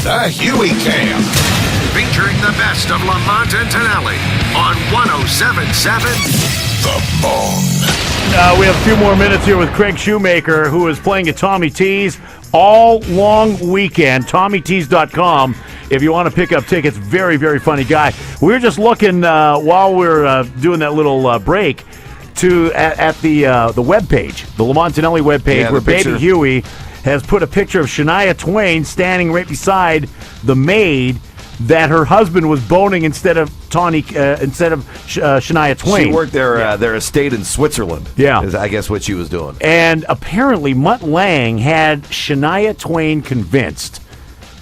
The Huey Cam. Featuring the best of Lamont and Tonelli on 107.7 The Bone. We have a few more minutes here with Craig Shoemaker, who is playing at Tommy T's all long weekend. TommyT's.com if you want to pick up tickets. Very, very funny guy. We were just looking while we were doing that little break at the webpage, the Lamont Tonelli webpage, where Baby Huey has put a picture of Shania Twain standing right beside the maid that her husband was boning instead of Shania Twain. She worked their estate in Switzerland. Yeah, is I guess what she was doing. And apparently, Mutt Lange had Shania Twain convinced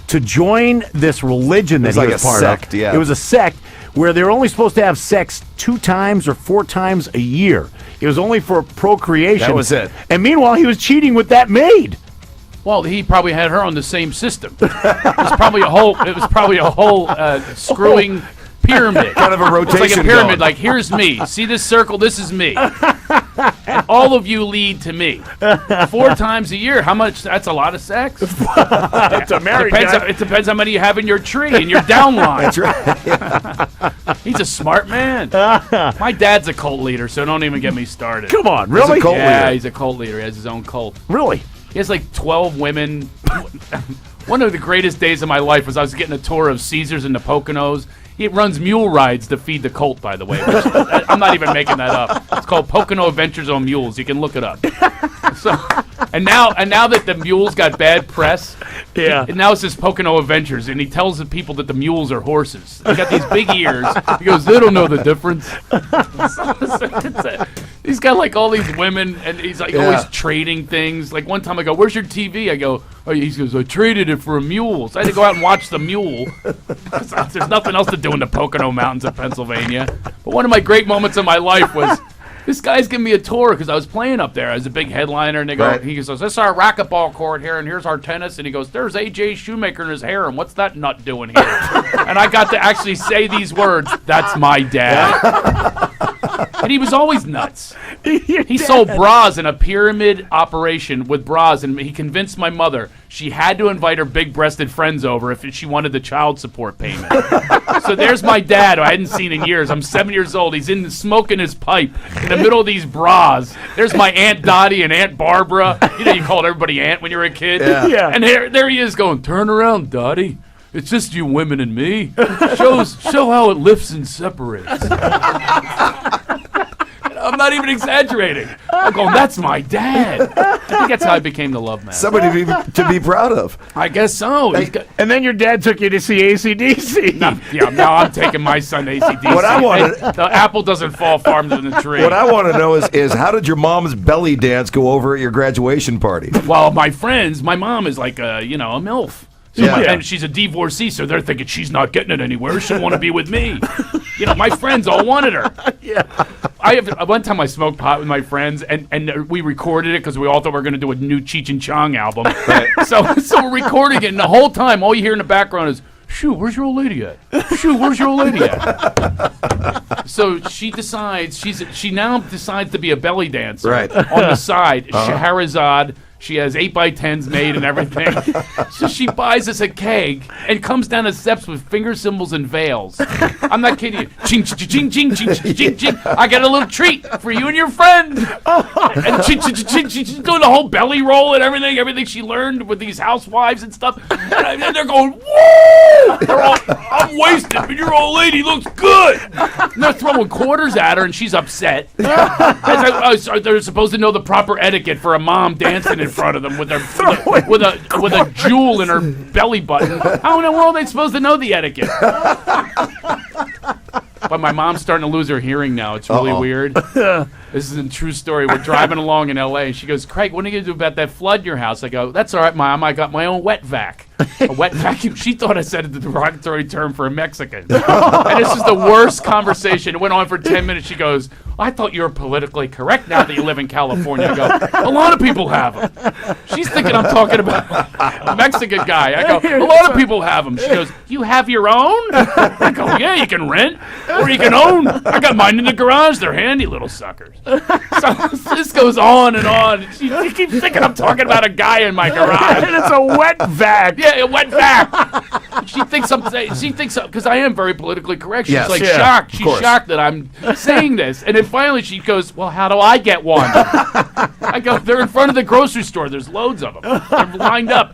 to join this religion that he was part sect, of. Yeah. It was a sect where they were only supposed to have sex 2 times or 4 times a year. It was only for procreation. That was it. And meanwhile, he was cheating with that maid. Well, he probably had her on the same system. It was probably a whole screwing pyramid. Kind of a rotation. It's like a pyramid. Going. Like, here's me. See this circle? This is me. And all of you lead to me. 4 times a year. How much? That's a lot of sex. It's a married guy. It depends how many you have in your tree, in your downline. That's right. He's a smart man. My dad's a cult leader, so don't even get me started. Come on, really? He's a cult leader. He's a cult leader. He has his own cult. Really? He has like 12 women. One of the greatest days of my life was I was getting a tour of Caesars and the Poconos. He runs mule rides to feed the cult, by the way. Which, I'm not even making that up. It's called Pocono Adventures on Mules. You can look it up. So, and now that the mules got bad press, now it's just Pocono Adventures, and he tells the people that the mules are horses. They got these big ears. He goes, they don't know the difference. He's got like all these women, and he's like always trading things. Like one time I go, where's your TV? I go, he goes, I traded it for a mule. So I had to go out and watch the mule. There's nothing else to do in the Pocono Mountains of Pennsylvania. But one of my great moments of my life was this guy's giving me a tour because I was playing up there. I was a big headliner, and he goes, this is our racquetball court here, and here's our tennis. And he goes, there's A.J. Shoemaker and his harem. What's that nut doing here? And I got to actually say these words, that's my dad. And he was always nuts. He sold bras in a pyramid operation with bras, and he convinced my mother she had to invite her big-breasted friends over if she wanted the child support payment. So there's my dad, who I hadn't seen in years. I'm 7 years old. He's smoking his pipe in the middle of these bras. There's my Aunt Dottie and Aunt Barbara. You know, you called everybody Aunt when you were a kid. Yeah. And there he is going, turn around, Dottie. It's just you women and me. Show how it lifts and separates. I'm not even exaggerating. I'm going, that's my dad. I think that's how I became the love man. Somebody to be proud of. I guess so. And then your dad took you to see AC/DC. Now I'm taking my son to AC/DC. What I wanted, the apple doesn't fall far from the tree. What I want to know is how did your mom's belly dance go over at your graduation party? Well, my mom is like a MILF. So and she's a divorcee, so they're thinking she's not getting it anywhere. She'll want to be with me. My friends all wanted her. One time I smoked pot with my friends, and we recorded it because we all thought we were going to do a new Cheech and Chong album. Right. So we're recording it, and the whole time, all you hear in the background is, "Shoo, where's your old lady at? Shoo, where's your old lady at?" So she decides she now decides to be a belly dancer on the side. Scheherazade. She has 8x10s made and everything. So she buys us a keg and comes down the steps with finger cymbals and veils. I'm not kidding you. Ching, ching, ching, ching, ching, ching, ching. I got a little treat for you and your friend. And ching, ching, ching, ching. She's doing the whole belly roll and everything she learned with these housewives and stuff. And they're going, whoa! I'm wasted, but your old lady looks good. And they're throwing quarters at her, and she's upset. They're supposed to know the proper etiquette for a mom dancing in front of them with a jewel in her belly button. How in the world are they supposed to know the etiquette? But my mom's starting to lose her hearing now. It's really weird. This is a true story. We're driving along in L.A. and she goes, Craig, what are you going to do about that flood in your house? I go, that's all right, Mom. I got my own wet vac. A wet vacuum. She thought I said the derogatory term for a Mexican. And this is the worst conversation. It went on for 10 minutes. She goes, I thought you were politically correct now that you live in California. I go, a lot of people have them. She's thinking I'm talking about a Mexican guy. I go, a lot of people have them. She goes, you have your own? I go, yeah, you can rent or you can own. I got mine in the garage. They're handy little suckers. So this goes on and on. She keeps thinking I'm talking about a guy in my garage. And it's a wet vac. Yeah, it went back. She thinks because I am very politically correct. She's Yes. shocked. She's shocked that I'm saying this. And then finally she goes, well, how do I get one? I go, they're in front of the grocery store. There's loads of them. They're lined up.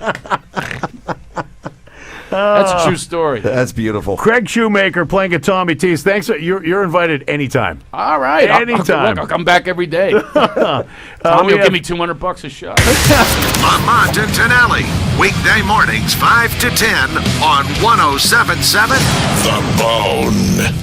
That's a true story. That's beautiful. Craig Shoemaker playing at Tommy T's. Thanks. You're invited anytime. All right. Anytime. I'll come back every day. Tommy will give me $200 a shot. Lamont and Tonelli. Weekday mornings 5 to 10 on 107.7 The Bone.